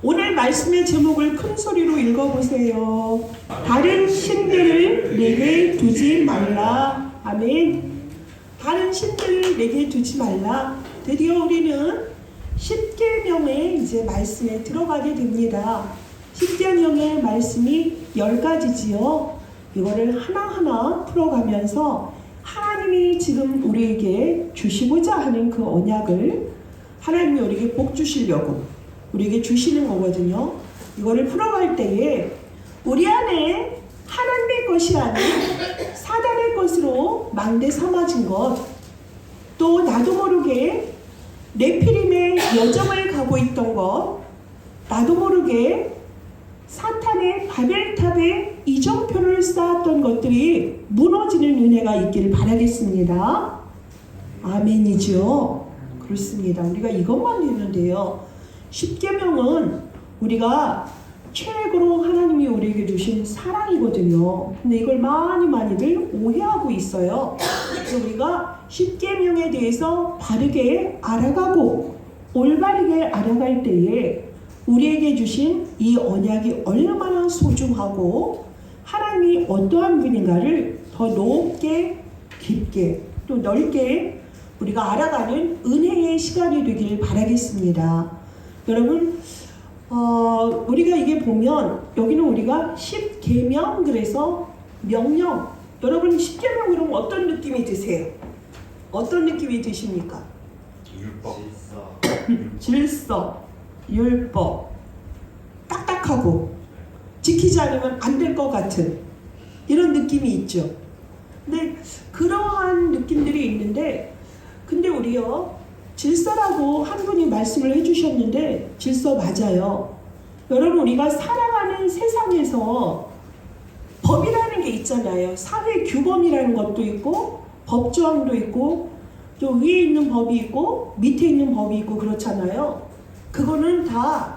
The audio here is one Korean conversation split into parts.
오늘 말씀의 제목을 큰 소리로 읽어보세요. 다른 신들을 내게 두지 말라. 아멘. 다른 신들을 내게 두지 말라. 드디어 우리는 십계명의 이제 말씀에 들어가게 됩니다. 십계명의 말씀이 10가지지요. 이거를 하나하나 풀어가면서 하나님이 지금 우리에게 주시고자 하는 그 언약을 하나님이 우리에게 복 주시려고 우리에게 주시는 거거든요. 이거를 풀어갈 때에 우리 안에 하나님의 것이 아닌 사단의 것으로 망대 삼아진 것, 또 나도 모르게 네피림의 여정을 가고 있던 것, 나도 모르게 사탄의 바벨탑에 이정표를 쌓았던 것들이 무너지는 은혜가 있기를 바라겠습니다. 아멘이죠. 그렇습니다. 우리가 이것만 있는데요. 십계명은 우리가 최고로 하나님이 우리에게 주신 사랑이거든요. 근데 이걸 많이들 오해하고 있어요. 그래서 우리가 십계명에 대해서 바르게 알아가고 올바르게 알아갈 때에 우리에게 주신 이 언약이 얼마나 소중하고 하나님이 어떠한 분인가를 더 높게 깊게 또 넓게 우리가 알아가는 은혜의 시간이 되길 바라겠습니다. 여러분 우리가 이게 보면 여기는 우리가 십계명 그래서 명령, 여러분 십계명 그러면 어떤 느낌이 드세요? 어떤 느낌이 드십니까? 율법, 질서, 율법, 딱딱하고 지키지 않으면 안 될 것 같은 이런 느낌이 있죠. 근데 그러한 느낌들이 있는데 근데 우리요 질서라고 한 분이 말씀을 해주셨는데 질서 맞아요. 여러분 우리가 살아가는 세상에서 법이라는 게 있잖아요. 사회 규범이라는 것도 있고 법조항도 있고 또 위에 있는 법이 있고 밑에 있는 법이 있고 그렇잖아요. 그거는 다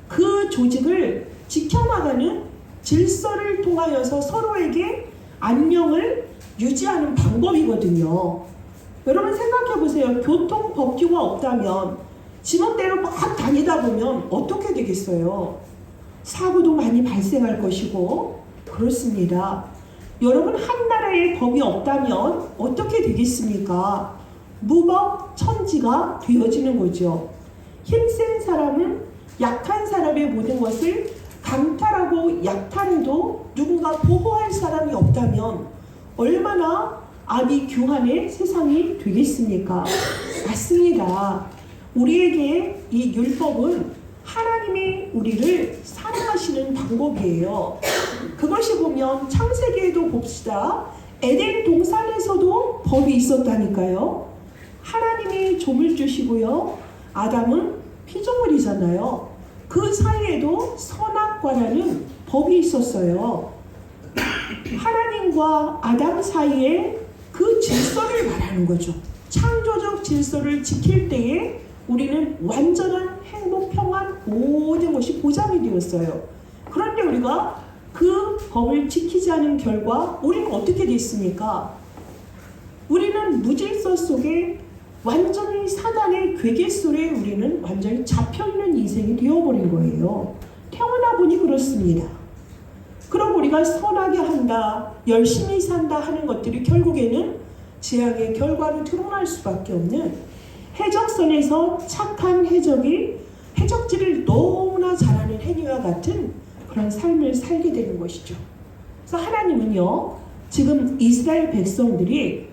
그 조직을 지켜나가는 질서를 통하여서 서로에게 안녕을 유지하는 방법이거든요. 여러분 생각해보세요. 교통법규가 없다면 지멋대로 막 다니다 보면 어떻게 되겠어요? 사고도 많이 발생할 것이고 그렇습니다. 여러분 한 나라의 법이 없다면 어떻게 되겠습니까? 무법천지가 되어지는 거죠. 힘센 사람은 약한 사람의 모든 것을 강탈하고 약탈해도 누군가 보호할 사람이 없다면 얼마나 아비규환의 세상이 되겠습니까? 맞습니다. 우리에게 이 율법은 하나님이 우리를 사랑하시는 방법이에요. 그것이 보면 창세기에도 봅시다. 에덴 동산에서도 법이 있었다니까요. 하나님이 좀을 주시고요. 아담은 피조물이잖아요. 그 사이에도 선악과라는 법이 있었어요. 하나님과 아담 사이에 그 질서를 말하는 거죠. 창조적 질서를 지킬 때에 우리는 완전한 행복, 평안, 모든 것이 보장이 되었어요. 그런데 우리가 그 법을 지키지 않은 결과 우리는 어떻게 됐습니까? 우리는 무질서 속에 완전히 사단의 괴계술에 우리는 완전히 잡혀있는 인생이 되어버린 거예요. 태어나 보니 그렇습니다. 그럼 우리가 선하게 한다, 열심히 산다 하는 것들이 결국에는 재앙의 결과로 드러날 수밖에 없는 해적선에서 착한 해적이 해적질을 너무나 잘하는 해니와 같은 그런 삶을 살게 되는 것이죠. 그래서 하나님은요, 지금 이스라엘 백성들이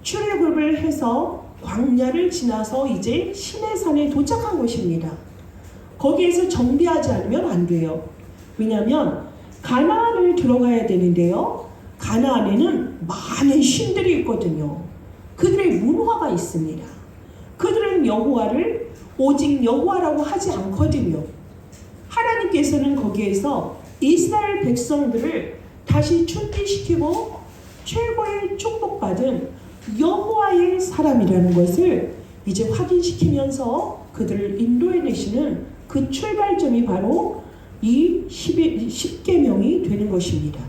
출애굽을 해서 광야를 지나서 이제 시내산에 도착한 것입니다. 거기에서 정비하지 않으면 안 돼요. 왜냐하면 가나안을 들어가야 되는데요. 가나안에는 많은 신들이 있거든요. 그들의 문화가 있습니다. 그들은 여호와를 오직 여호와라고 하지 않거든요. 하나님께서는 거기에서 이스라엘 백성들을 다시 준비시키고 최고의 축복받은 여호와의 사람이라는 것을 이제 확인시키면서 그들을 인도해내시는 그 출발점이 바로 이 십계명이 되는 것입니다.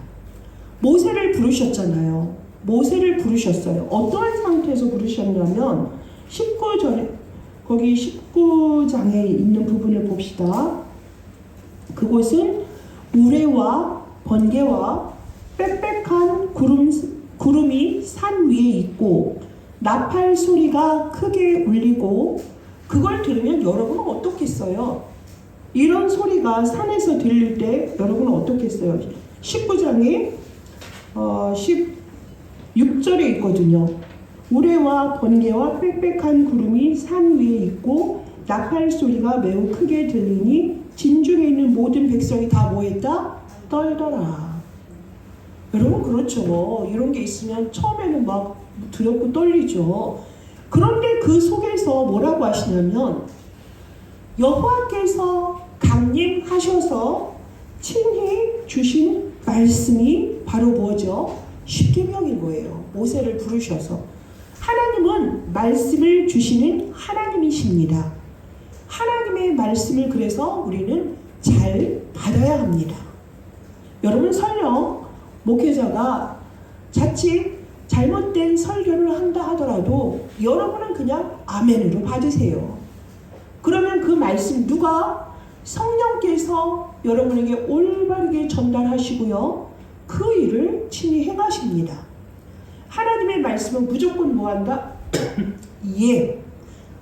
모세를 부르셨잖아요. 모세를 부르셨어요. 어떠한 상태에서 부르셨냐면 19장에 있는 부분을 봅시다. 그곳은 우레와 번개와 빽빽한 구름이 산 위에 있고 나팔 소리가 크게 울리고 그걸 들으면 여러분은 어떻겠어요? 이런 소리가 산에서 들릴 때 여러분은 어떻겠어요? 19장에 16절에 있거든요. 우레와 번개와 빽빽한 구름이 산 위에 있고 나팔 소리가 매우 크게 들리니 진중에 있는 모든 백성이 다 뭐했다? 떨더라. 여러분 그렇죠. 이런 게 있으면 처음에는 막 두렵고 떨리죠. 그런데 그 속에서 뭐라고 하시냐면 여호와께서 강림하셔서 친히 주신 말씀이 바로 뭐죠? 십계명인 거예요. 모세를 부르셔서. 하나님은 말씀을 주시는 하나님이십니다. 하나님의 말씀을 그래서 우리는 잘 받아야 합니다. 여러분 설령 목회자가 자칫 잘못된 설교를 한다 하더라도 여러분은 그냥 아멘으로 받으세요. 그러면 그 말씀 누가? 성령께서 여러분에게 올바르게 전달하시고요. 그 일을 친히 행하십니다. 하나님의 말씀은 무조건 뭐한다? 예,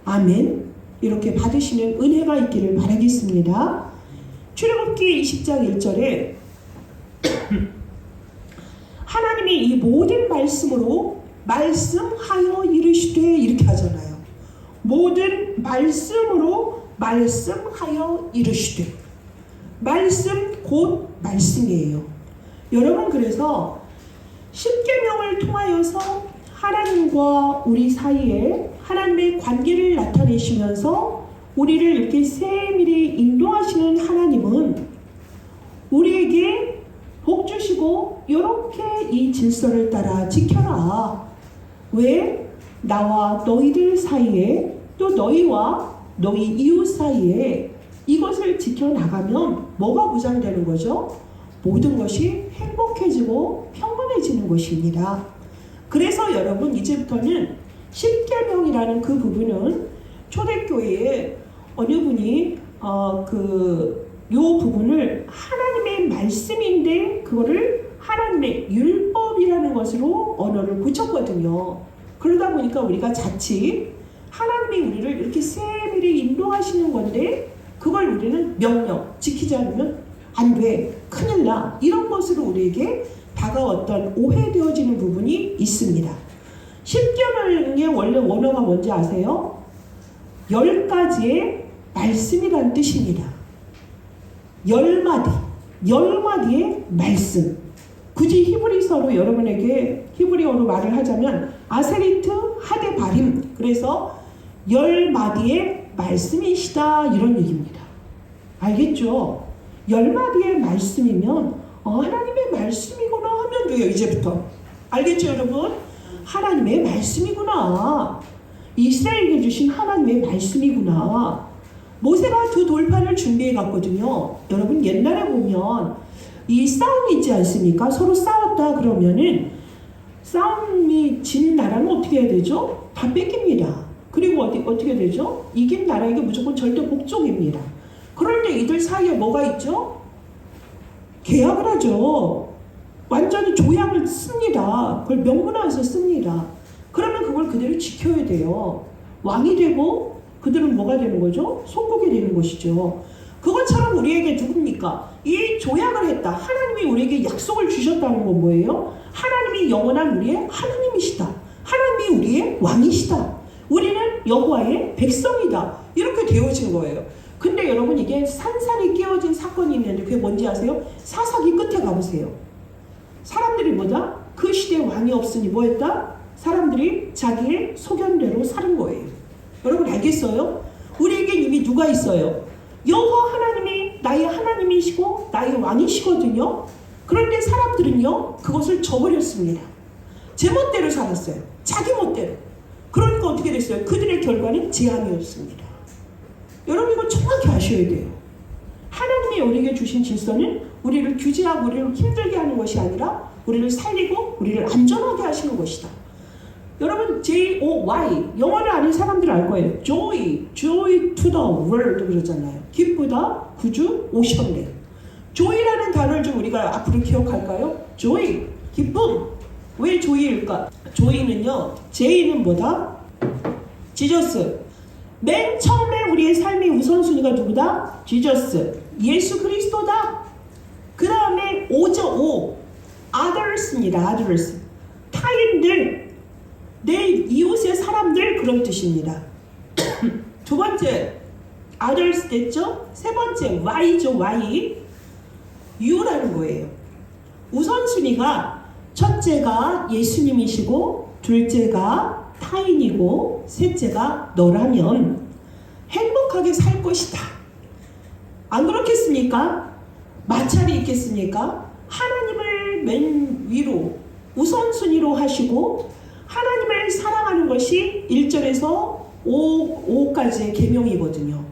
아멘 이렇게 받으시는 은혜가 있기를 바라겠습니다. 출애굽기 20장 1절에 하나님이 이 모든 말씀으로 말씀하여 이르시되 이렇게 하잖아요. 모든 말씀으로 말씀하여 이르시되. 말씀 곧 말씀이에요. 여러분 그래서 십계명을 통하여서 하나님과 우리 사이에 하나님의 관계를 나타내시면서 우리를 이렇게 세밀히 인도하시는 하나님은 우리에게 복 주시고 이렇게 이 질서를 따라 지켜라. 왜? 나와 너희들 사이에 또 너희와 너희 이웃 사이에 이것을 지켜나가면 뭐가 보장되는 거죠? 모든 것이 행복해지고 평온해지는 것입니다. 그래서 여러분 이제부터는 십계명이라는 그 부분은 초대교회에 어느 분이 요 부분을 하나님의 말씀인데 그거를 하나님의 율법이라는 것으로 언어를 붙였거든요. 그러다 보니까 우리가 자칫 하나님이 우리를 이렇게 세밀히 인도하시는 건데 그걸 우리는 명령 지키지 않으면 안 돼, 큰일 나 이런 것으로 우리에게 다가왔던 오해되어지는 부분이 있습니다. 십계명의 원래 원어가 뭔지 아세요? 10가지의 말씀이란 뜻입니다. 10마디의 말씀. 굳이 히브리서로 여러분에게 히브리어로 말을 하자면 아세리트 하데 바림. 그래서 10마디의 말씀이시다 이런 얘기입니다. 알겠죠? 10마디의 말씀이면 하나님의 말씀이구나 하면 돼요. 이제부터. 알겠죠 여러분? 하나님의 말씀이구나. 이스라엘에게 주신 하나님의 말씀이구나. 모세가 두 돌판을 준비해 갔거든요. 여러분 옛날에 보면 이 싸움이 있지 않습니까? 서로 싸웠다 그러면은 싸움이 진 나라는 어떻게 해야 되죠? 다 뺏깁니다. 그리고 어떻게 되죠? 이긴 나라에게 무조건 절대 복종입니다. 그런데 이들 사이에 뭐가 있죠? 계약을 하죠. 완전히 조약을 씁니다. 그걸 명문화해서 씁니다. 그러면 그걸 그대로 지켜야 돼요. 왕이 되고 그들은 뭐가 되는 거죠? 송국이 되는 것이죠. 그것처럼 우리에게 누굽니까? 이 조약을 했다. 하나님이 우리에게 약속을 주셨다는 건 뭐예요? 하나님이 영원한 우리의 하나님이시다. 하나님이 우리의 왕이시다. 우리는 여호와의 백성이다. 이렇게 되어진 거예요. 근데 여러분 이게 산산이 끼어진 사건이 있는데 그게 뭔지 아세요? 사사기 끝에 가보세요. 사람들이 뭐다? 그 시대에 왕이 없으니 뭐 했다? 사람들이 자기의 소견대로 사는 거예요. 여러분 알겠어요? 우리에게 이미 누가 있어요? 여호와 하나님이 나의 하나님이시고 나의 왕이시거든요. 그런데 사람들은요 그것을 저버렸습니다. 제 멋대로 살았어요. 자기 멋대로. 그러니까 어떻게 됐어요? 그들의 결과는 재앙이었습니다. 여러분 이거 정확히 아셔야 돼요. 하나님이 우리에게 주신 질서는 우리를 규제하고 우리를 힘들게 하는 것이 아니라 우리를 살리고 우리를 안전하게 하시는 것이다. 여러분 J-O-Y 영어를 아는 사람들 알 거예요. Joy to the world 그러잖아요. 기쁘다 구주 오셨네. 조이라는 단어를 좀 우리가 앞으로 기억할까요? 조이, 기쁨. 왜 조이일까? 조이는요, J는 뭐다? 지저스. 맨 처음에 우리의 삶의 우선순위가 누구다? 지저스. 예수 그리스도다. 그 다음에 O죠, O. others입니다. others. 타인들. 내 이웃의 사람들, 그런 뜻입니다. 두 번째, others 됐죠? 세 번째, Y죠, Y. U라는 거예요. 우선순위가 첫째가 예수님이시고, 둘째가 타인이고, 셋째가 너라면 행복하게 살 것이다. 안 그렇겠습니까? 마찰이 있겠습니까? 하나님을 맨 위로 우선순위로 하시고 하나님을 사랑하는 것이 1절에서 5까지의 계명이거든요.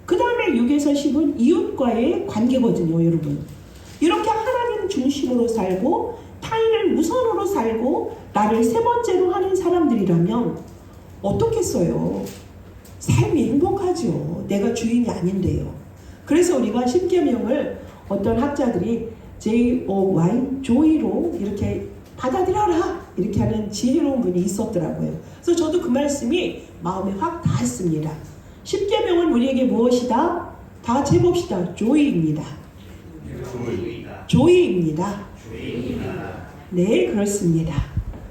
그 다음에 6에서 10은 이웃과의 관계거든요, 여러분. 이렇게 하나님 중심으로 살고 타인을 우선으로 살고 나를 세 번째로 하는 사람들이라면 어떻겠어요? 삶이 행복하죠. 내가 주인이 아닌데요. 그래서 우리가 십계명을 어떤 학자들이 J-O-Y, 조이로 이렇게 받아들여라 이렇게 하는 지혜로운 분이 있었더라고요. 그래서 저도 그 말씀이 마음에 확 닿았습니다. 십계명은 우리에게 무엇이다? 다 같이 해봅시다. 조이입니다. 조이입니다. 네, 그렇습니다.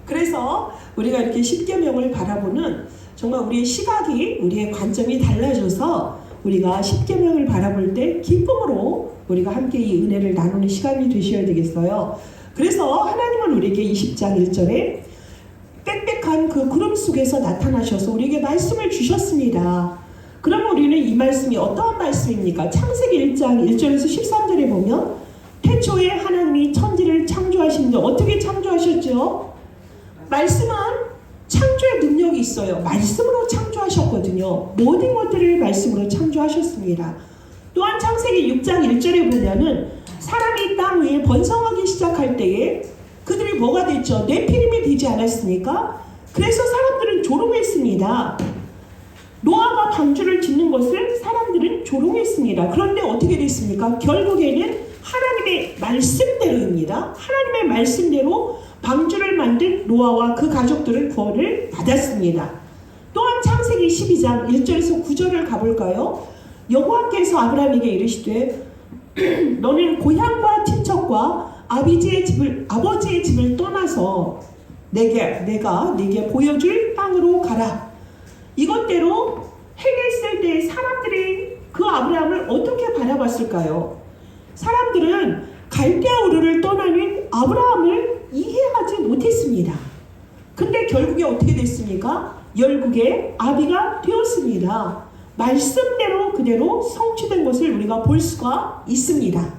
그래서 우리가 이렇게 십계명을 바라보는 정말 우리의 시각이, 우리의 관점이 달라져서 우리가 십계명을 바라볼 때 기쁨으로 우리가 함께 이 은혜를 나누는 시간이 되셔야 되겠어요. 그래서 하나님은 우리에게 20장 1절에 빽빽한 그 구름 속에서 나타나셔서 우리에게 말씀을 주셨습니다. 그러면 우리는 이 말씀이 어떠한 말씀입니까? 창세기 1장 1절에서 13절에 보면 태초에 하나님이 천지를 창조하시는데 어떻게 창조하셨죠? 말씀은 창조의 능력이 있어요. 말씀으로 창조하셨거든요. 모든 것들을 말씀으로 창조하셨습니다. 또한 창세기 6장 1절에 보면은 사람이 땅 위에 번성하기 시작할 때에 그들이 뭐가 됐죠? 네피림이 되지 않았습니까? 그래서 사람들은 조롱했습니다. 노아가 방주를 짓는 것을 사람들은 조롱했습니다. 그런데 어떻게 됐습니까? 결국에는 하나님의 말씀대로입니다. 하나님의 말씀대로 방주를 만든 노아와 그 가족들은 구원을 받았습니다. 또한 창세기 12장 1절에서 9절을 가볼까요? 여호와께서 아브라함에게 이르시되 너는 고향과 친척과 아버지의 집을 떠나서 내가 네게 보여줄 땅으로 가라. 이것대로 행했을 때 사람들이 그 아브라함을 어떻게 바라봤을까요? 사람들은 갈대아 우르를 떠나는 아브라함을 이해하지 못했습니다. 근데 결국에 어떻게 됐습니까? 열국의 아비가 되었습니다. 말씀대로 그대로 성취된 것을 우리가 볼 수가 있습니다.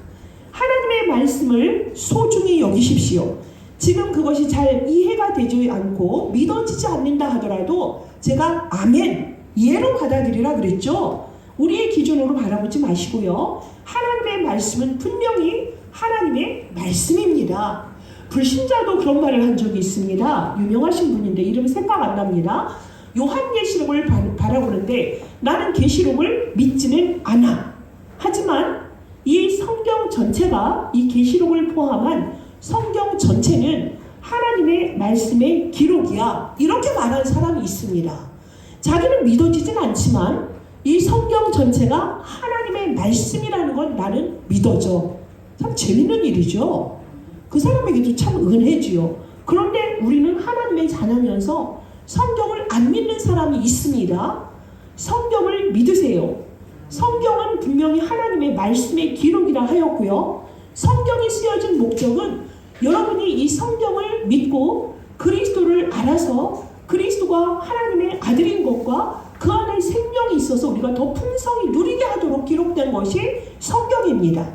하나님의 말씀을 소중히 여기십시오. 지금 그것이 잘 이해가 되지 않고 믿어지지 않는다 하더라도 제가 아멘, 예로 받아들이라 그랬죠. 우리의 기준으로 바라보지 마시고요. 하나님의 말씀은 분명히 하나님의 말씀입니다. 불신자도 그런 말을 한 적이 있습니다. 유명하신 분인데 이름 생각 안 납니다. 요한계시록을 바라보는데 나는 계시록을 믿지는 않아. 하지만 이 성경 전체가 이 계시록을 포함한 성경 전체는 하나님의 말씀의 기록이야. 이렇게 말한 사람이 있습니다. 자기는 믿어지진 않지만 이 성경 전체가 하나님의 말씀이라는 건 나는 믿어져. 참 재밌는 일이죠. 그 사람에게도 참 은혜지요. 그런데 우리는 하나님의 자녀면서 성경을 안 믿는 사람이 있습니다. 성경을 믿으세요. 성경은 분명히 하나님의 말씀의 기록이라 하였고요. 성경이 쓰여진 목적은 여러분이 이 성경을 믿고 그리스도를 알아서 그리스도가 하나님의 아들인 것과 그 안에 생명이 있어서 우리가 더 풍성히 누리게 하도록 기록된 것이 성경입니다.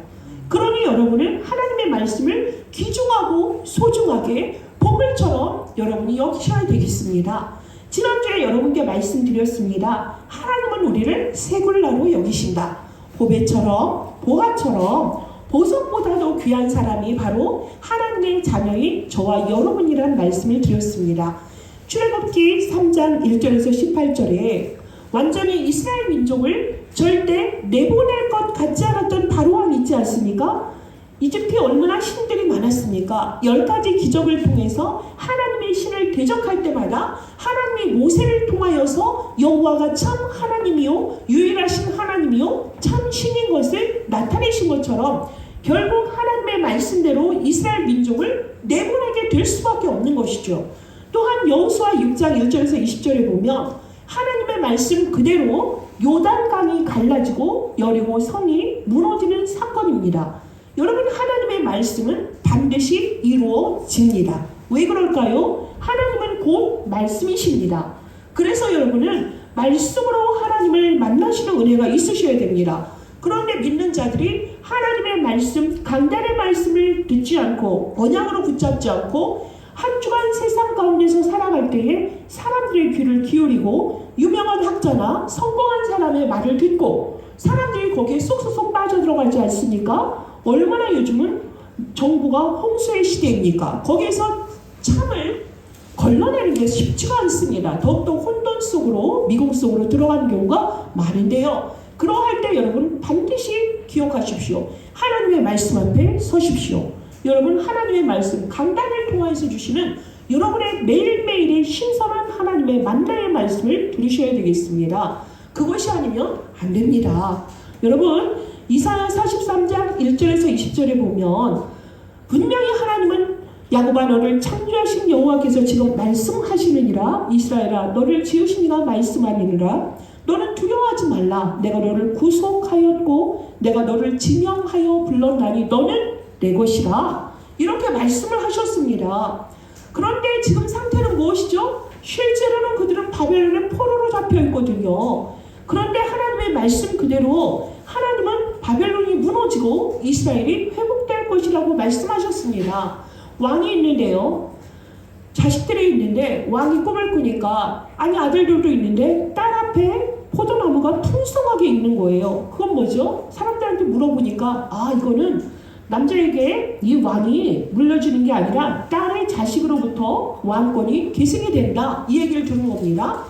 그러니 여러분은 하나님의 말씀을 귀중하고 소중하게 보물처럼 여러분이 여기셔야 되겠습니다. 지난주에 여러분께 말씀드렸습니다. 하나님은 우리를 새굴나로 여기신다. 보배처럼 보화처럼 보석보다도 귀한 사람이 바로 하나님의 자녀인 저와 여러분이란 말씀을 드렸습니다. 출애굽기 3장 1절에서 18절에 완전히 이스라엘 민족을 절대 내보낼 것 같지 않았던 바로왕 있지 않습니까? 이집트에 얼마나 신들이 많았습니까? 10가지 기적을 통해서 하나님의 신을 대적할 때마다 하나님이 모세를 통하여서 여호와가 참 하나님이요 유일하신 하나님이요 참 신인 것을 나타내신 것처럼 결국 하나님의 말씀대로 이스라엘 민족을 내보내게 될 수밖에 없는 것이죠. 또한 여호수아 6장 1절에서 20절에 보면 하나님의 말씀 그대로 요단강이 갈라지고 여리고 성이 무너지는 사건입니다. 여러분, 하나님의 말씀은 반드시 이루어집니다. 왜 그럴까요? 하나님은 곧 말씀이십니다. 그래서 여러분은 말씀으로 하나님을 만나시는 은혜가 있으셔야 됩니다. 그런데 믿는 자들이 하나님의 말씀, 강단의 말씀을 듣지 않고 언약으로 붙잡지 않고 한 주간 세상 가운데서 살아갈 때에 사람들의 귀를 기울이고 유명한 학자나 성공한 사람의 말을 듣고 사람들이 거기에 쏙쏙 빠져들어가지 않습니까? 얼마나 요즘은 정부가 홍수의 시대입니까? 거기에서 참을 걸러내는 게 쉽지가 않습니다. 더욱더 혼돈 속으로, 미궁 속으로 들어가는 경우가 많은데요. 그러할 때 여러분 반드시 기억하십시오. 하나님의 말씀 앞에 서십시오. 여러분, 하나님의 말씀, 강단을 통해서 주시는 여러분의 매일매일의 신선한 하나님의 만나의 말씀을 들으셔야 되겠습니다. 그것이 아니면 안 됩니다. 여러분, 이사야 43장 1절에서 20절에 보면 분명히 하나님은 야곱아 너를 창조하신 여호와께서 지금 말씀하시느니라 이스라엘아 너를 지으신 이가 말씀하느니라 너는 두려워하지 말라 내가 너를 구속하였고 내가 너를 지명하여 불렀나니 너는 내 것이라 이렇게 말씀을 하셨습니다. 그런데 지금 상태는 무엇이죠? 실제로는 그들은 바벨론의 포로로 잡혀 있거든요. 그런데 하나님의 말씀 그대로 하나님은 바벨론이 무너지고 이스라엘이 회복될 것이라고 말씀하셨습니다. 왕이 있는데요. 자식들이 있는데 왕이 꿈을 꾸니까 아니 아들들도 있는데 딸 앞에 포도나무가 풍성하게 있는 거예요. 그건 뭐죠? 사람들한테 물어보니까 이거는 남자에게 이 왕이 물려주는 게 아니라 딸의 자식으로부터 왕권이 계승이 된다. 이 얘기를 들은 겁니다.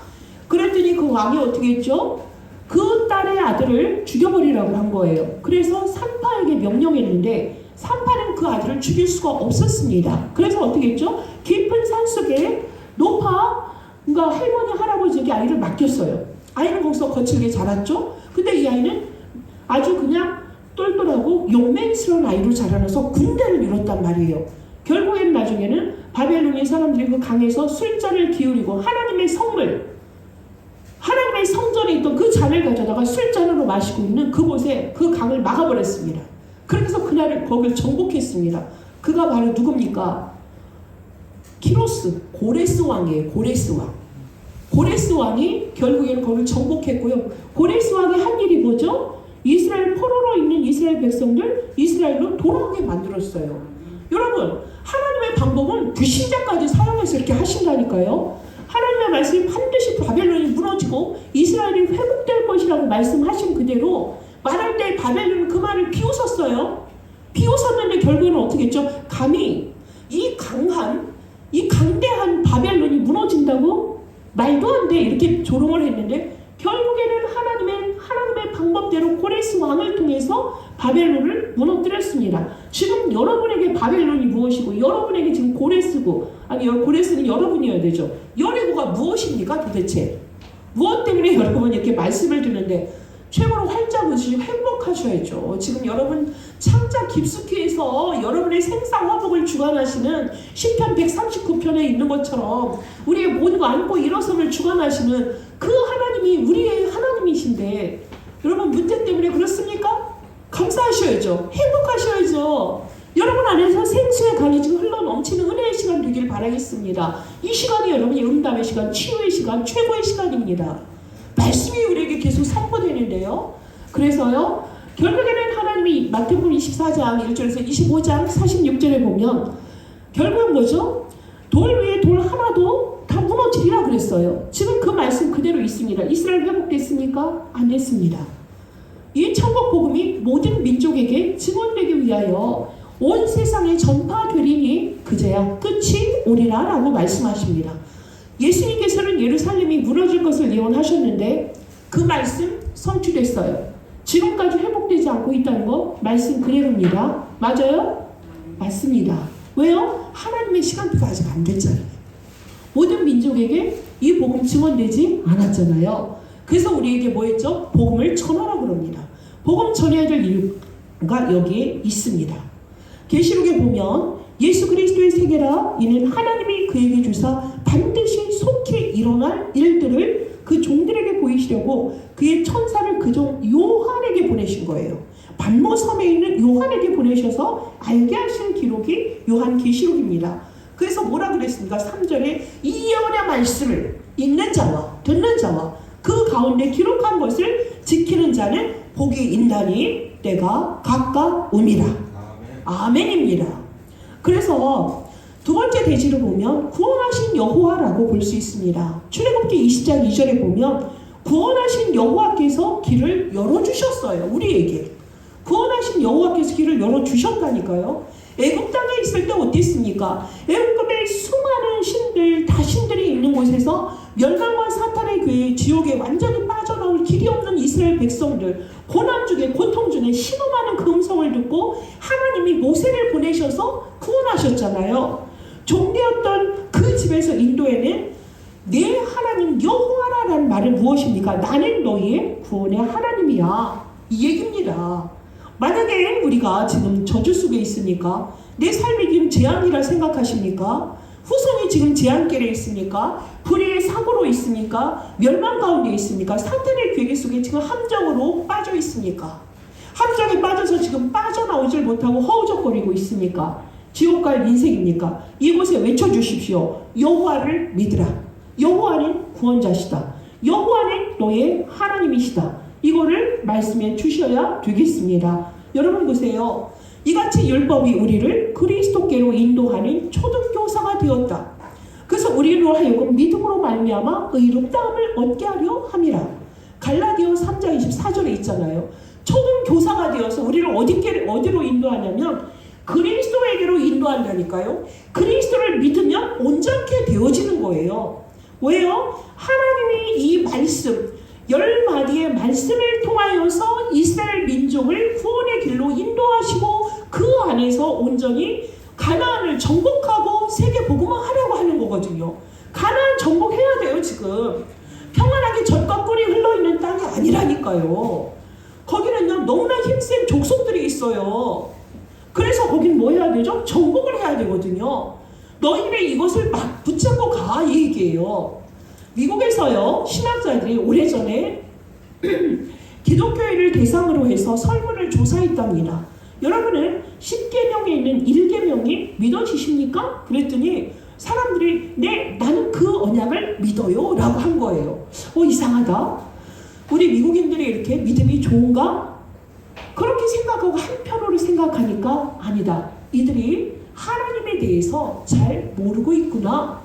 그랬더니 그 왕이 어떻게 했죠? 그 딸의 아들을 죽여버리라고 한 거예요. 그래서 산파에게 명령했는데 산파는 그 아들을 죽일 수가 없었습니다. 그래서 어떻게 했죠? 깊은 산속에 그러니까 할머니 할아버지에게 아이를 맡겼어요. 아이는 거기서 거칠게 자랐죠. 근데 이 아이는 아주 그냥 똘똘하고 용맹스러운 아이로 자라나서 군대를 이뤘단 말이에요. 결국에는 나중에는 바벨론의 사람들이 그 강에서 술잔을 기울이고 하나님의 성전에 있던 그 잔을 가져다가 술잔으로 마시고 있는 그곳에 그 강을 막아버렸습니다. 그래서 그날을 거기를 정복했습니다. 그가 바로 누굽니까? 키로스, 고레스 왕이에요. 고레스 왕. 고레스 왕이 결국에는 거기를 정복했고요. 고레스 왕이 한 일이 뭐죠? 이스라엘 포로로 있는 이스라엘 백성들 이스라엘로 돌아오게 만들었어요. 여러분, 하나님의 방법은 불신자까지 사용해서 이렇게 하신다니까요. 하나님의 말씀이 반드시 바벨론이 무너지고 이스라엘이 회복될 것이라고 말씀하신 그대로 말할 때 바벨론은 그 말을 비웃었어요. 비웃었는데 결국에는 어떻게 했죠? 감히 이 강대한 바벨론이 무너진다고? 말도 안 돼. 이렇게 조롱을 했는데 결국에는 하나님의 방법대로 고레스 왕을 통해서 바벨론을 무너뜨렸습니다. 지금 여러분에게 바벨론이 무엇이고 여러분에게 지금 고레스는 여러분이어야 되죠. 여리고가 무엇입니까 도대체? 무엇 때문에 여러분이 이렇게 말씀을 듣는데 최고로 활짝 웃으시고 행복하셔야죠. 지금 여러분 창자 깊숙이 해서 여러분의 생사화복을 주관하시는 시편 139편에 있는 것처럼 우리의 모든 안고 일어섬을 주관하시는 그 하나님이 우리의 하나님이신데 여러분 문제 때문에 그렇습니까? 감사하셔야죠. 행복하셔야죠. 여러분 안에서 생수의 강이 지금 흘러 넘치는 은혜의 시간 되길 바라겠습니다. 이 시간이 여러분이 응답의 시간, 치유의 시간, 최고의 시간입니다. 말씀이 우리에게 계속 선포되는데요. 그래서요. 결국에는 하나님이 마태복음 24장 1절에서 25장 46절에 보면 결국은 뭐죠? 돌 위에 돌 하나도 다 무너지리라 그랬어요. 지금 그 말씀 그대로 있습니다. 이스라엘 회복됐습니까? 안 됐습니다. 이 천국 복음이 모든 민족에게 증언되기 위하여 온 세상에 전파되리니 그제야 끝이 오리라 라고 말씀하십니다. 예수님께서는 예루살렘이 무너질 것을 예언하셨는데 그 말씀 성취됐어요. 지금까지 회복되지 않고 있다는 거 말씀 그대로입니다. 맞아요? 맞습니다. 왜요? 하나님의 시간표가 아직 안 됐잖아요. 모든 민족에게 이 복음 증언되지 않았잖아요. 그래서 우리에게 뭐 했죠? 복음을 전하라고 그럽니다. 복음 전해야 될 이유가 여기에 있습니다. 계시록에 보면 예수 그리스도의 세계라 이는 하나님이 그에게 주사 반드시 속히 일어날 일들을 그 종들에게 보이시려고 그의 천사를 그 종 요한에게 보내신 거예요. 반모 섬에 있는 요한에게 보내셔서 알게 하신 기록이 요한 계시록입니다. 그래서 뭐라 그랬습니까? 3절에 이 예언의 말씀을 읽는 자와 듣는 자와 그 가운데 기록한 것을 지키는 자는 복이 있나니 때가 가까움이라. 아멘입니다. 그래서 두 번째 대지를 보면 구원하신 여호와라고 볼 수 있습니다. 출애굽기 20장 2절에 보면 구원하신 여호와께서 길을 열어주셨어요. 우리에게 구원하신 여호와께서 길을 열어주셨다니까요. 애굽 땅에 있을 때 어땠습니까? 애굽의 수많은 신들, 다신들이 있는 곳에서 멸망과 사탄의 괴에 지옥에 완전히 빠져나올 길이 없는 이스라엘 백성들, 고난 중에 고통 중에 신음하는 그 음성을 듣고 하나님이 모세를 보내셔서 구원하셨잖아요. 종되었던 그 집에서 인도에는 내 하나님 여호와라는 말은 무엇입니까? 나는 너희의 구원의 하나님이야. 이 얘기입니다. 만약에 우리가 지금 저주 속에 있습니까? 내 삶이 지금 재앙이라 생각하십니까? 후손이 지금 재앙길에 있습니까? 불의의 사고로 있습니까? 멸망 가운데 있습니까? 사탄의 괴계 속에 지금 함정으로 빠져 있습니까? 함정에 빠져서 지금 빠져나오질 못하고 허우적거리고 있습니까? 지옥 갈 인생입니까? 이곳에 외쳐주십시오. 여호와를 믿으라. 여호와는 구원자시다. 여호와는 너의 하나님이시다. 이거를 말씀해 주셔야 되겠습니다. 여러분 보세요. 이같이 율법이 우리를 그리스도께로 인도하는 초등교사가 되었다. 그래서 우리로 하여금 믿음으로 말미암아 의롭다함을 얻게 하려 함이라. 갈라디아 3장 24절에 있잖아요. 초등교사가 되어서 우리를 어디로 인도하냐면 그리스도에게로 인도한다니까요. 그리스도를 믿으면 온전케 되어지는 거예요. 왜요? 하나님이 이 말씀 10마디의 말씀을 통하여서 이스라엘 민족을 구원의 길로 인도하시고 그 안에서 온전히 가나안을 정복하고 세계 복음화하려고 하는 거거든요. 가나안 정복해야 돼요. 지금 평안하게 젖과 꿀이 흘러있는 땅이 아니라니까요. 거기는요 너무나 힘센 족속들이 있어요. 그래서 거긴 뭐 해야 되죠? 정복을 해야 되거든요. 너희는 이것을 막 붙잡고 가 이 얘기예요. 미국에서요 신학자들이 오래전에 기독교인을 대상으로 해서 설문을 조사했답니다. 여러분은 10계명에 있는 1계명이 믿어지십니까? 그랬더니 사람들이 네 나는 그 언약을 믿어요 라고 한 거예요. 이상하다. 우리 미국인들이 이렇게 믿음이 좋은가? 그렇게 생각하고 한편으로 생각하니까 아니다. 이들이 하나님에 대해서 잘 모르고 있구나.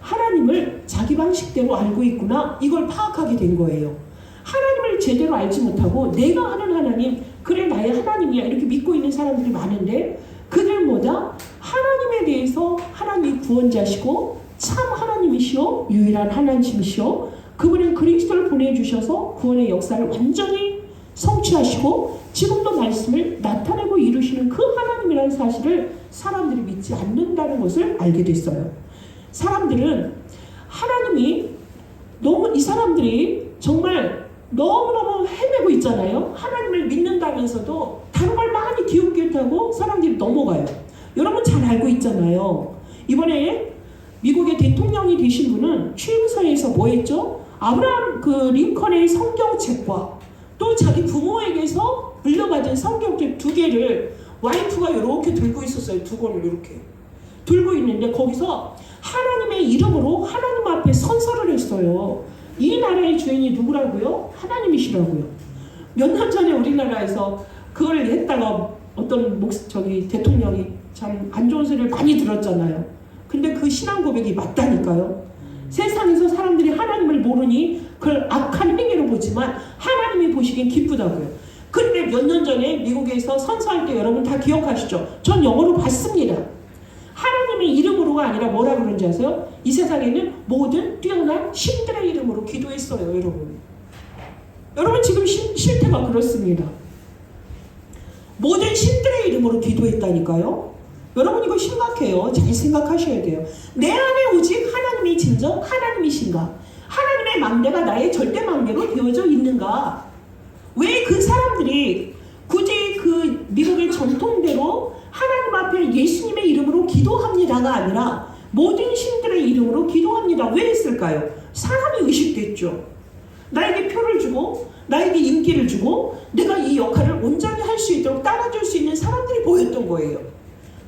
하나님을 자기 방식대로 알고 있구나. 이걸 파악하게 된 거예요. 하나님을 제대로 알지 못하고 내가 아는 하나님, 그래 나의 하나님이야 이렇게 믿고 있는 사람들이 많은데 그들보다 하나님에 대해서 하나님이 구원자시고 참 하나님이시오, 유일한 하나님이시오, 그분은 그리스도를 보내주셔서 구원의 역사를 완전히 성취하시고 지금도 말씀을 나타내고 이루시는 그 하나님이라는 사실을 사람들이 믿지 않는다는 것을 알게 됐어요. 사람들은 하나님이 너무 이 사람들이 정말 너무너무 헤매고 있잖아요. 하나님을 믿는다면서도 다른 걸 많이 기웃기웃하고 사람들이 넘어가요. 여러분 잘 알고 있잖아요. 이번에 미국의 대통령이 되신 분은 취임서에서 뭐 했죠? 아브라함 링컨의 성경책과 또 자기 부모에게서 물려받은 성경책 2개를 와이프가 이렇게 들고 있었어요. 2권을 이렇게 들고 있는데 거기서 하나님의 이름으로 하나님 앞에 선서를 했어요. 이 나라의 주인이 누구라고요? 하나님이시라고요. 몇 년 전에 우리나라에서 그걸 했다가 어떤 대통령이 참 안 좋은 소리를 많이 들었잖아요. 근데 그 신앙 고백이 맞다니까요. 세상에서 사람들이 하나님을 모르니 그걸 악한 행위로 보지만 하나님이 보시기엔 기쁘다고요. 근데 몇 년 전에 미국에서 선서할 때 여러분 다 기억하시죠? 전 영어로 봤습니다. 하나님의 이름으로가 아니라 뭐라 그런지 아세요? 이 세상에는 모든 뛰어난 신들의 이름으로 기도했어요. 여러분 여러분 지금 실태가 그렇습니다. 모든 신들의 이름으로 기도했다니까요. 여러분 이거 심각해요. 잘 생각하셔야 돼요. 내 안에 오직 하나님이 진정 하나님이신가? 하나님의 망대가 나의 절대 망대로 되어져 있는가? 왜 그 사람들이 굳이 그 미국의 전통대로 하나님 앞에 예수님의 이름으로 기도합니다가 아니라 모든 신들의 이름으로 기도합니다. 왜 했을까요? 사람이 의식됐죠. 나에게 표를 주고 나에게 인기를 주고 내가 이 역할을 온전히 할 수 있도록 따라줄 수 있는 사람들이 보였던 거예요.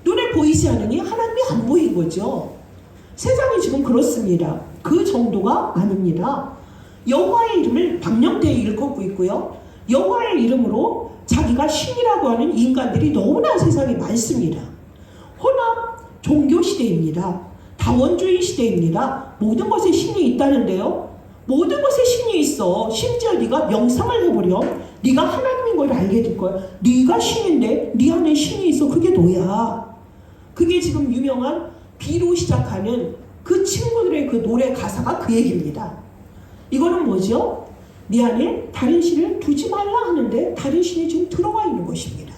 눈에 보이지 않으니 하나님이 안 보인 거죠. 세상이 지금 그렇습니다. 그 정도가 아닙니다. 여호와의 이름을 방명되이 일컫고 있고요. 여호와의 이름으로 자기가 신이라고 하는 인간들이 너무나 세상에 많습니다. 혼합 종교 시대입니다. 다원주의 시대입니다. 모든 것에 신이 있다는데요. 모든 것에 신이 있어. 심지어 네가 명상을 해보렴. 네가 하나님인 걸 알게 될 거야. 네가 신인데 네 안에 신이 있어. 그게 너야. 그게 지금 유명한 비로 시작하는 그 친구들의 그 노래 가사가 그 얘기입니다. 이거는 뭐죠? 네 안에 다른 신을 두지 말라 하는데 다른 신이 지금 들어와 있는 것입니다.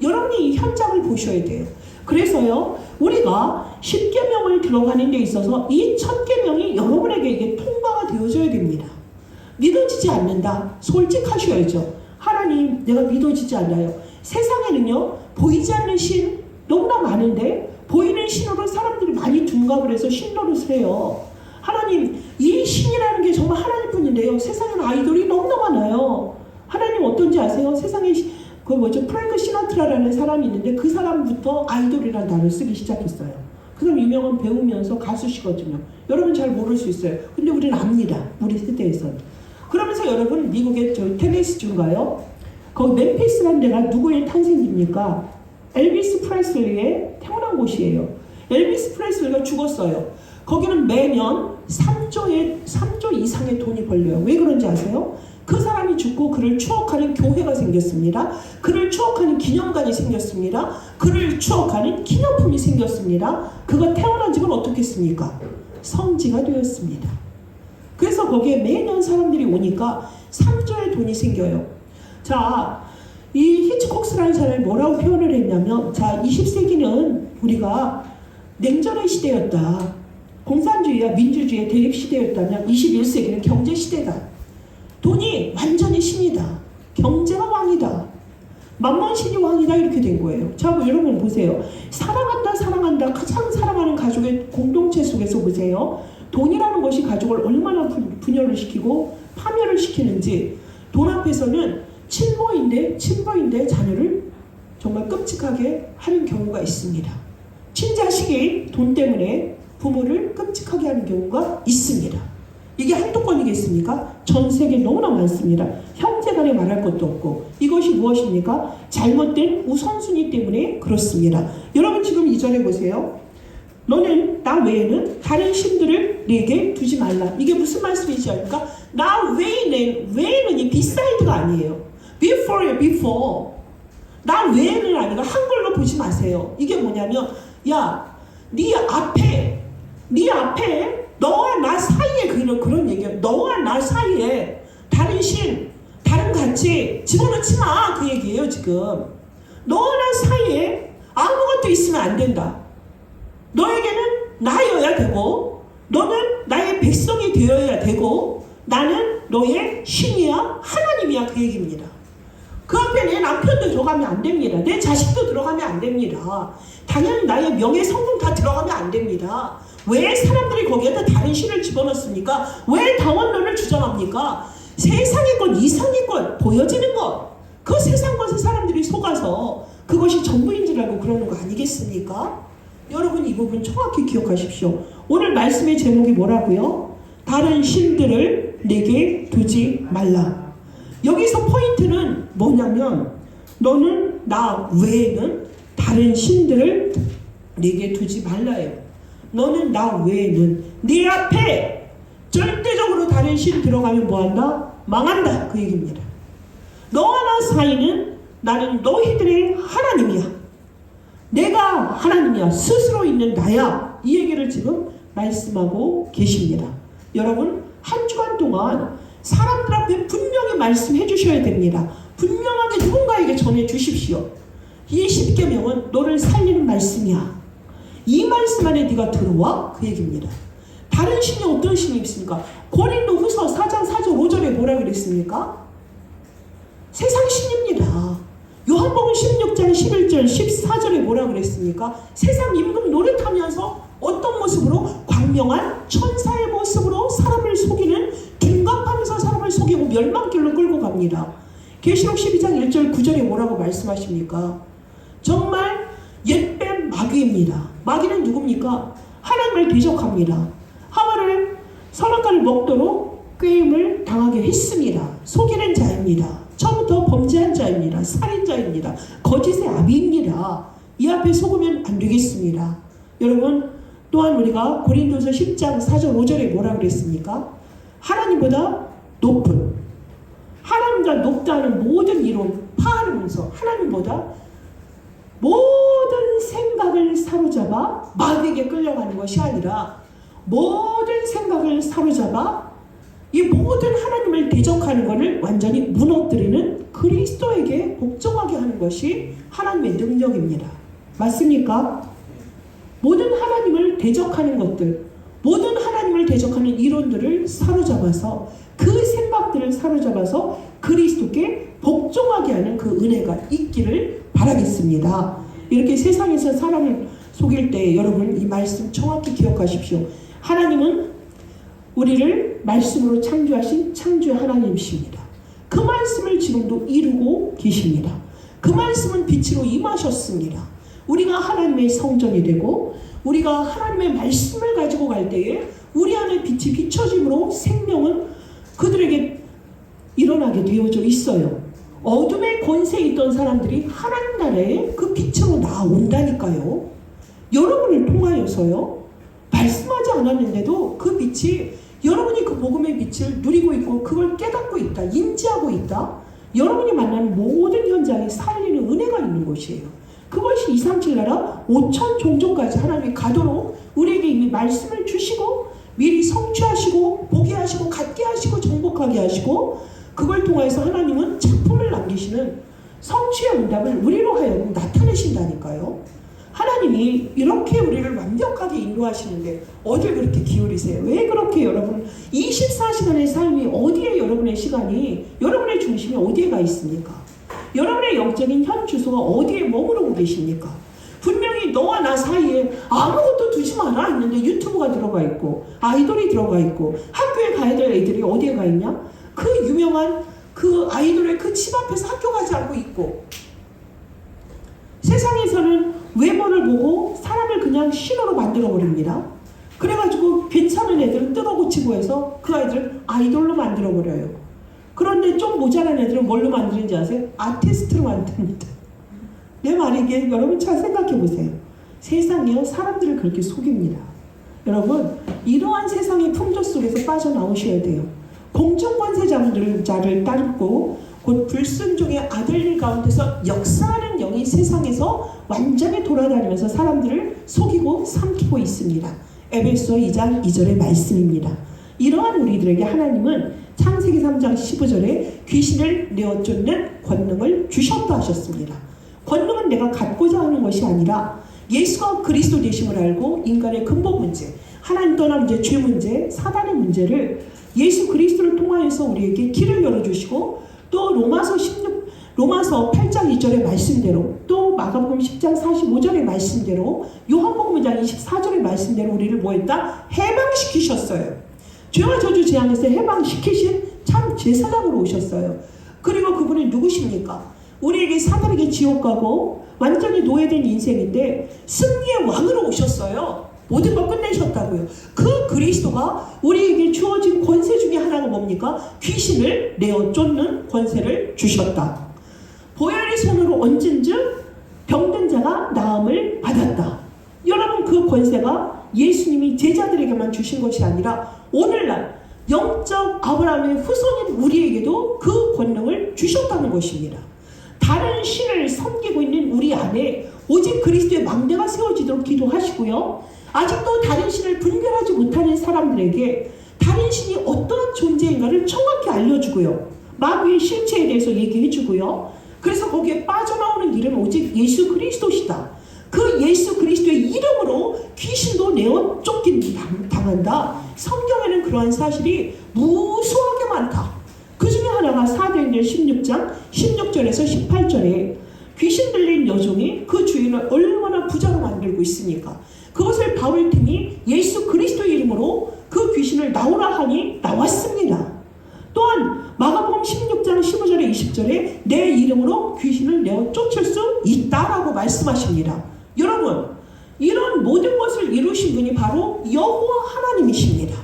여러분이 이 현장을 보셔야 돼요. 그래서요, 우리가 10계명을 들어가는 데 있어서 이 1000계명이 여러분에게 이게 통과가 되어져야 됩니다. 믿어지지 않는다. 솔직하셔야죠. 하나님, 내가 믿어지지 않아요. 세상에는요, 보이지 않는 신 너무나 많은데 보이는 신으로 사람들이 많이 둔갑을 해서 신 노릇을 해요. 하나님, 이 신이라는 게 정말 하나님뿐인데요. 세상에는 아이돌이 너무나 많아요. 하나님 어떤지 아세요? 세상에 그 뭐죠? 프랭크 시나트라라는 사람이 있는데 그 사람부터 아이돌이라는 단어를 쓰기 시작했어요. 그 사람 유명한 배우면서 가수시거든요. 여러분 잘 모를 수 있어요. 근데 우리는 압니다. 우리 세대에서는. 그러면서 여러분 미국의 저 테네시주인가요? 거기 멤피스라는 데가 누구의 탄생지입니까? 엘비스 프레슬리의 태어난 곳이에요. 엘비스 프레슬리가 죽었어요. 거기는 매년 3조 이상의 돈이 벌려요. 왜 그런지 아세요? 그 사람이 죽고 그를 추억하는 교회가 생겼습니다. 그를 추억하는 기념관이 생겼습니다. 그를 추억하는 기념품이 생겼습니다. 그가 태어난 집은 어떻겠습니까? 성지가 되었습니다. 그래서 거기에 매년 사람들이 오니까 3조의 돈이 생겨요. 자, 이 히치콕스라는 사람이 뭐라고 표현을 했냐면, 자, 20세기는 우리가 냉전의 시대였다. 공산주의와 민주주의의 대립 시대였다면 21세기는 경제 시대다. 돈이 완전히 신이다. 경제가 왕이다. 만만신이 왕이다. 이렇게 된 거예요. 자, 여러분 보세요. 사랑한다, 사랑한다. 가장 사랑하는 가족의 공동체 속에서 보세요. 돈이라는 것이 가족을 얼마나 분열을 시키고 파멸을 시키는지. 돈 앞에서는 친부인데 자녀를 정말 끔찍하게 하는 경우가 있습니다. 친자식이 돈 때문에 부모를 끔찍하게 하는 경우가 있습니다. 이게 한두 건이겠습니까? 전 세계에 너무나 많습니다. 형제간에 말할 것도 없고. 이것이 무엇입니까? 잘못된 우선순위 때문에 그렇습니다. 여러분 지금 이전에 보세요. 너는 나 외에는 다른 신들을 내게 두지 말라. 이게 무슨 말씀이지 않을까? 나 외에는 이 비사이드가 아니에요. before예요. before. 나 외에는 아니라 한글로 보지 마세요. 이게 뭐냐면, 야, 네 앞에 너와 나 사이에 그런 얘기야. 너와 나 사이에 다른 신, 다른 가치 집어넣지 마. 그 얘기예요 지금. 너와 나 사이에 아무것도 있으면 안 된다. 너에게는 나여야 되고, 너는 나의 백성이 되어야 되고, 나는 너의 신이야, 하나님이야. 그 얘기입니다. 그 앞에 내 남편도 들어가면 안 됩니다. 내 자식도 들어가면 안 됩니다. 당연히 나의 명예 성공 다 들어가면 안 됩니다. 왜 사람들이 거기에다 다른 신을 집어넣습니까? 왜 당원론을 주장합니까? 세상의 것, 이상의 것, 보여지는 것, 그 세상 것에 사람들이 속아서 그것이 전부인 줄 알고 그러는 거 아니겠습니까? 여러분 이 부분 정확히 기억하십시오. 오늘 말씀의 제목이 뭐라고요? 다른 신들을 내게 두지 말라. 여기서 포인트는 뭐냐면, 너는 나 외에는 다른 신들을 내게 두지 말라예요. 너는 나 외에는 네 앞에 절대적으로 다른 신 들어가면 뭐한다? 망한다. 그 얘기입니다. 너와 나 사이는 나는 너희들의 하나님이야. 내가 하나님이야. 스스로 있는 나야. 이 얘기를 지금 말씀하고 계십니다. 여러분 한 주간 동안 사람들 앞에 분명히 말씀해 주셔야 됩니다. 분명하게 누군가에게 전해 주십시오. 이 10계명은 너를 살리는 말씀이야. 이 말씀 안에 네가 들어와? 그 얘기입니다. 다른 신이 어떤 신이 있습니까? 고린도후서 4장 4절 5절에 뭐라 그랬습니까? 세상 신입니다. 요한복음 16장 11절 14절에 뭐라 그랬습니까? 세상 임금 노릇하면서 어떤 모습으로? 광명한 천사의 모습으로 사람을 속이는, 둔갑하면서 사람을 속이고 멸망길로 끌고 갑니다. 계시록 12장 1절 9절에 뭐라고 말씀하십니까? 정말 옛뱀 마귀입니다. 마귀는 누굽니까? 하나님을 대적합니다. 하와를 선악과를 먹도록 꾀임을 당하게 했습니다. 속이는 자입니다. 처음부터 범죄한 자입니다. 살인자입니다. 거짓의 아비입니다. 이 앞에 속으면 안 되겠습니다. 여러분, 또한 우리가 고린도서 10장 4절 5절에 뭐라 그랬습니까? 하나님보다 높은, 하나님과 높다는 모든 이론 파하면서 하나님보다 모든 생각을 사로잡아 마귀에게 끌려가는 것이 아니라 모든 생각을 사로잡아 이 모든 하나님을 대적하는 것을 완전히 무너뜨리는 그리스도에게 복종하게 하는 것이 하나님의 능력입니다. 맞습니까? 모든 하나님을 대적하는 것들, 모든 하나님을 대적하는 이론들을 사로잡아서 그 생각들을 사로잡아서 그리스도께 복종하게 하는 그 은혜가 있기를 바라겠습니다. 이렇게 세상에서 사람을 속일 때 여러분 이 말씀 정확히 기억하십시오. 하나님은 우리를 말씀으로 창조하신 창조의 하나님이십니다. 그 말씀을 지금도 이루고 계십니다. 그 말씀은 빛으로 임하셨습니다. 우리가 하나님의 성전이 되고 우리가 하나님의 말씀을 가지고 갈 때에 우리 안에 빛이 비춰짐으로 생명은 그들에게 일어나게 되어져 있어요. 어둠의 권세에 있던 사람들이 하나님 나라에 그 빛으로 나온다니까요. 여러분을 통하여서요. 말씀하지 않았는데도 그 빛이, 여러분이 그 복음의 빛을 누리고 있고 그걸 깨닫고 있다, 인지하고 있다. 여러분이 만나는 모든 현장에 살리는 은혜가 있는 것이에요. 그것이 237 나라 5천 종족까지 하나님이 가도록 우리에게 이미 말씀을 주시고 미리 성취하시고 보게 하시고 갖게 하시고 정복하게 하시고, 그걸 통해서 하나님은 작품을 남기시는 성취의 응답을 우리로 하여금 나타내신다니까요. 하나님이 이렇게 우리를 완벽하게 인도하시는데 어딜 그렇게 기울이세요? 왜 그렇게 여러분 24시간의 삶이 어디에, 여러분의 시간이, 여러분의 중심이 어디에 가 있습니까? 여러분의 영적인 현 주소가 어디에 머무르고 계십니까? 분명히 너와 나 사이에 아무것도 두지 마라 했는데 유튜브가 들어가 있고 아이돌이 들어가 있고 학교에 가야 될 애들이 어디에 가 있냐? 그 유명한 그 아이돌의 그 집 앞에서 학교 가지 않고 있고, 세상에서는 외모를 보고 사람을 그냥 신호로 만들어버립니다. 그래가지고 괜찮은 애들은 뜯어고치고 해서 그 아이들 아이돌로 만들어버려요. 그런데 좀 모자란 애들은 뭘로 만드는지 아세요? 아티스트로 만듭니다. 내 말이 이게 여러분 잘 생각해보세요. 세상이요 사람들을 그렇게 속입니다. 여러분 이러한 세상의 풍조 속에서 빠져나오셔야 돼요. 공중권세자를 따르고 곧 불순종의 아들들 가운데서 역사하는 영이 세상에서 완전히 돌아다니면서 사람들을 속이고 삼키고 있습니다. 에베소 2장 2절의 말씀입니다. 이러한 우리들에게 하나님은 창세기 3장 15절에 귀신을 내어 쫓는 권능을 주셨다 하셨습니다. 권능은 내가 갖고자 하는 것이 아니라 예수가 그리스도 되심을 알고 인간의 근본 문제, 하나님 떠난 문제, 죄 문제, 사단의 문제를 예수 그리스도를 통하여서 우리에게 길을 열어주시고, 또 로마서 8장 2절의 말씀대로, 또 마가복음 10장 45절의 말씀대로, 요한복음 5장 24절의 말씀대로 우리를 뭐했다? 해방시키셨어요. 죄와 저주 재앙에서 해방시키신 참 제사장으로 오셨어요. 그리고 그분이 누구십니까? 우리에게 사단에게 지옥 가고 완전히 노예된 인생인데 승리의 왕으로 오셨어요. 모든 걸 끝내셨다고요. 그 그리스도가 우리에게 주어진 권세 중에 하나가 뭡니까? 귀신을 내어 쫓는 권세를 주셨다. 보혈의 손으로 얹은즉 병든 자가 나음을 받았다. 여러분 그 권세가 예수님이 제자들에게만 주신 것이 아니라 오늘날 영적 아브라함의 후손인 우리에게도 그 권능을 주셨다는 것입니다. 다른 신을 섬기고 있는 우리 안에 오직 그리스도의 망대가 세워지도록 기도하시고요. 아직도 다른 신을 분별하지 못하는 사람들에게 다른 신이 어떠한 존재인가를 정확히 알려주고요. 마귀의 실체에 대해서 얘기해주고요. 그래서 거기에 빠져나오는 이름은 오직 예수 그리스도시다. 그 예수 그리스도의 이름으로 귀신도 내어 쫓긴당한다. 성경에는 그러한 사실이 무수하게 많다. 그 중에 하나가 사도행전 16장 16절에서 18절에 귀신 들린 여종이 그 주인을 얼마나 부자로 만들고 있습니까? 그것을 바울팀이 예수 그리스도의 이름으로 그 귀신을 나오라 하니 나왔습니다. 또한 마가복음 16장 15절에 20절에 내 이름으로 귀신을 내어 쫓을 수 있다라고 말씀하십니다. 여러분, 이런 모든 것을 이루신 분이 바로 여호와 하나님이십니다.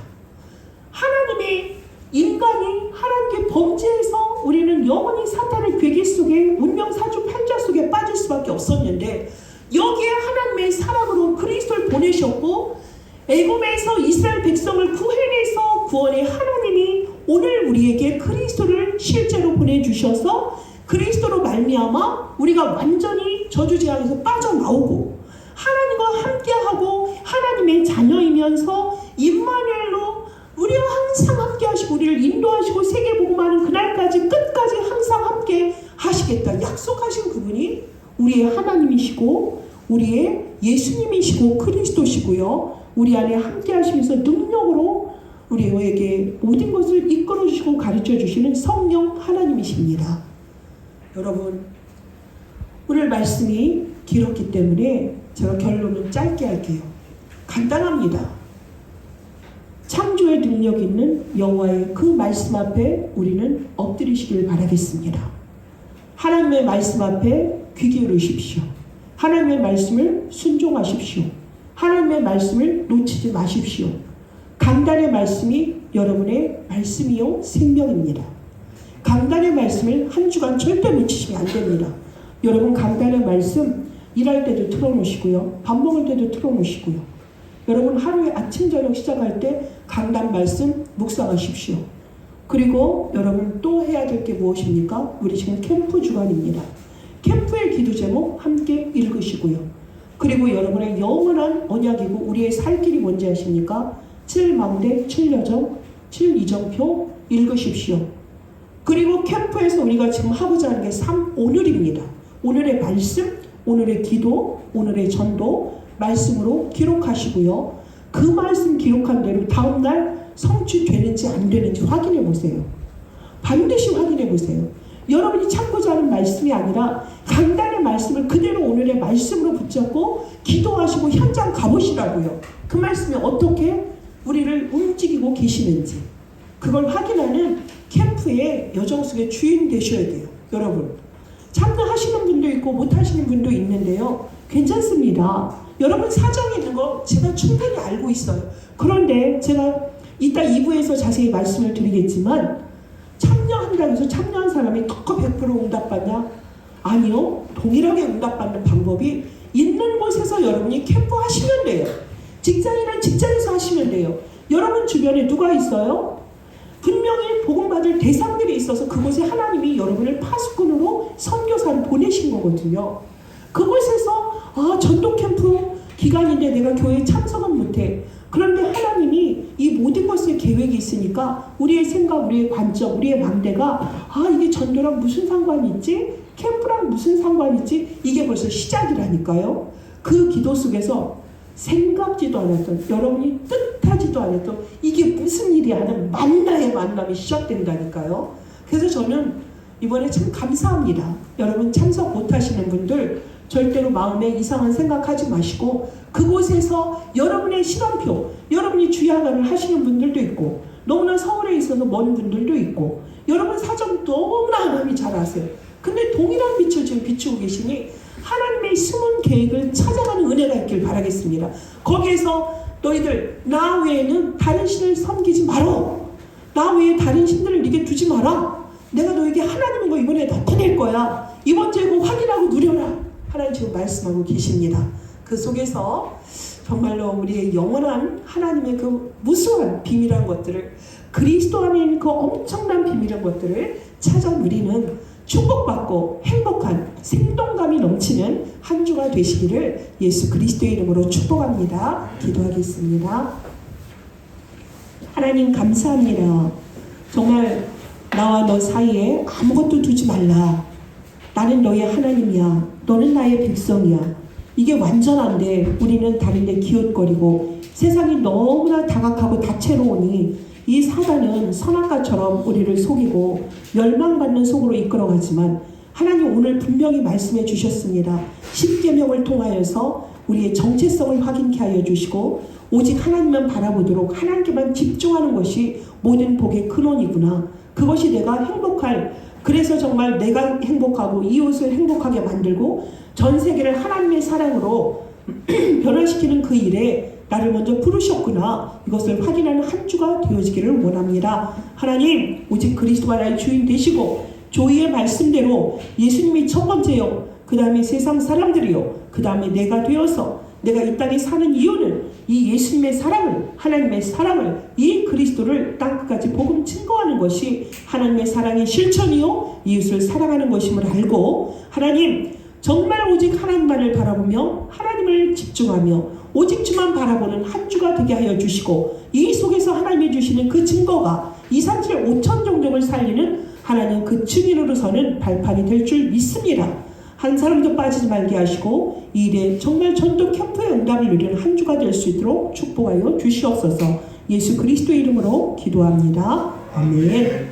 하나님의 인간이 하나님께 범죄해서 우리는 영원히 사탄의 괴계 속에 운명사주 팔자 속에 빠질 수밖에 없었는데, 여기에 하나님의 사랑으로 그리스도를 보내셨고 애굽에서 이스라엘 백성을 구해내서 구원의 하나님이 오늘 우리에게 그리스도를 실제로 보내주셔서 그리스도로 말미암아 우리가 완전히 저주재앙에서 빠져나오고 하나님과 함께하고 하나님의 자녀이면서 임마누엘로 우리와 항상 함께하시고 우리를 인도하시고 세계복음하는 그날까지 끝까지 항상 함께 하시겠다 약속하신 그분이 우리의 하나님이시고 우리의 예수님이시고 그리스도시고요. 우리 안에 함께 하시면서 능력으로 우리에게 모든 것을 이끌어 주시고 가르쳐 주시는 성령 하나님이십니다. 여러분, 오늘 말씀이 길었기 때문에 제가 결론은 짧게 할게요. 간단합니다. 창조의 능력 있는 여호와의 그 말씀 앞에 우리는 엎드리시길 바라겠습니다. 하나님의 말씀 앞에 귀 기울이십시오. 하나님의 말씀을 순종하십시오. 하나님의 말씀을 놓치지 마십시오. 강단의 말씀이 여러분의 말씀이요 생명입니다. 강단의 말씀을 한 주간 절대 놓치시면 안 됩니다. 여러분, 강단의 말씀 일할 때도 틀어놓으시고요. 밥 먹을 때도 틀어놓으시고요. 여러분, 하루에 아침 저녁 시작할 때 강단 말씀 묵상하십시오. 그리고 여러분 또 해야 될 게 무엇입니까? 우리 지금 캠프 주간입니다. 캠프의 기도 제목 함께 읽으시고요. 그리고 여러분의 영원한 언약이고 우리의 살 길이 뭔지 아십니까? 7망대 7여정 7이정표 읽으십시오. 그리고 캠프에서 우리가 지금 하고자 하는 게 3오늘입니다. 오늘의 말씀, 오늘의 기도, 오늘의 전도 말씀으로 기록하시고요. 그 말씀 기록한 대로 다음날 성취되는지 안 되는지 확인해 보세요. 반드시 확인해 보세요. 여러분이 찾고자 하는 말씀이 아니라 강단의 말씀을 그대로 오늘의 말씀으로 붙잡고 기도하시고 현장 가보시라고요. 그 말씀이 어떻게 우리를 움직이고 계시는지 그걸 확인하는 캠프의 여정숙의 주인 되셔야 돼요. 여러분, 참여하시는 분도 있고 못하시는 분도 있는데요. 괜찮습니다. 여러분 사정이 있는 거 제가 충분히 알고 있어요. 그런데 제가 이따 2부에서 자세히 말씀을 드리겠지만 참여한다고 해서 참여한 사람이 더 100% 응답받냐? 아니요. 동일하게 응답받는 방법이 있는 곳에서 여러분이 캠프 하시면 돼요. 직장인은 직장에서 하시면 돼요. 여러분 주변에 누가 있어요? 분명히 복음받을 대상들이 있어서 그곳에 하나님이 여러분을 파수꾼으로 선교사를 보내신 거거든요. 그곳에서 전도 캠프 기간인데 내가 교회에 참석은 못해. 그런데 하나님이 이 모든 것의 계획이 있으니까 우리의 생각, 우리의 관점, 우리의 망대가 이게 전도랑 무슨 상관이 있지? 캠프랑 무슨 상관이 있지? 이게 벌써 시작이라니까요. 그 기도 속에서 생각지도 않았던, 여러분이 뜻하지도 않았던 이게 무슨 일이 하는 만나의 만남이 시작된다니까요. 그래서 저는 이번에 참 감사합니다. 여러분 참석 못하시는 분들 절대로 마음에 이상한 생각하지 마시고 그곳에서 여러분의 시간표, 여러분이 주야간을 하시는 분들도 있고 너무나 서울에 있어서 먼 분들도 있고 여러분 사정 너무나 하나님이 잘 아세요. 근데 동일한 빛을 지금 비추고 계시니 하나님의 숨은 계획을 찾아가는 은혜가 있길 바라겠습니다. 거기에서 너희들 나 외에는 다른 신을 섬기지 마라. 나 외에 다른 신들을 네게 두지 마라. 내가 너에게 하나님인 거 이번에 나타낼 거야. 이번 주에 그 확인하고 누려라. 하나님 지금 말씀하고 계십니다. 그 속에서 정말로 우리의 영원한 하나님의 그 무수한 비밀한 것들을 그리스도 안에 있는 그 엄청난 비밀한 것들을 찾아 누리는 축복받고 행복한 생동감이 넘치는 한 주가 되시기를 예수 그리스도의 이름으로 축복합니다. 기도하겠습니다. 하나님 감사합니다. 정말 나와 너 사이에 아무것도 두지 말라. 나는 너의 하나님이야. 너는 나의 백성이야. 이게 완전한데 우리는 다른데 기웃거리고 세상이 너무나 다각하고 다채로우니 이 사단은 선악과처럼 우리를 속이고 멸망받는 속으로 이끌어가지만 하나님 오늘 분명히 말씀해 주셨습니다. 십계명을 통하여서 우리의 정체성을 확인케 하여 주시고 오직 하나님만 바라보도록 하나님께만 집중하는 것이 모든 복의 근원이구나. 그것이 내가 행복할, 그래서 정말 내가 행복하고 이웃을 행복하게 만들고 전 세계를 하나님의 사랑으로 변화시키는 그 일에 나를 먼저 부르셨구나. 이것을 확인하는 한 주가 되어지기를 원합니다. 하나님 오직 그리스도가 나의 주인 되시고 조이의 말씀대로 예수님이 첫 번째요, 그 다음에 세상 사람들이요, 그 다음에 내가 되어서 내가 이 땅에 사는 이유는 이 예수님의 사랑을, 하나님의 사랑을, 이 그리스도를 땅끝까지 복음 증거하는 것이 하나님의 사랑의 실천이요 이웃을 사랑하는 것임을 알고 하나님 정말 오직 하나님만을 바라보며 하나님을 집중하며 오직 주만 바라보는 한 주가 되게 하여 주시고 이 속에서 하나님이 주시는 그 증거가 237 5천 종족을 살리는 하나님 그 증인으로서는 발판이 될 줄 믿습니다. 한 사람도 빠지지 말게 하시고 이 일에 정말 전도 캠프의 응답을 누리는 한 주가 될 수 있도록 축복하여 주시옵소서. 예수 그리스도의 이름으로 기도합니다. 아멘.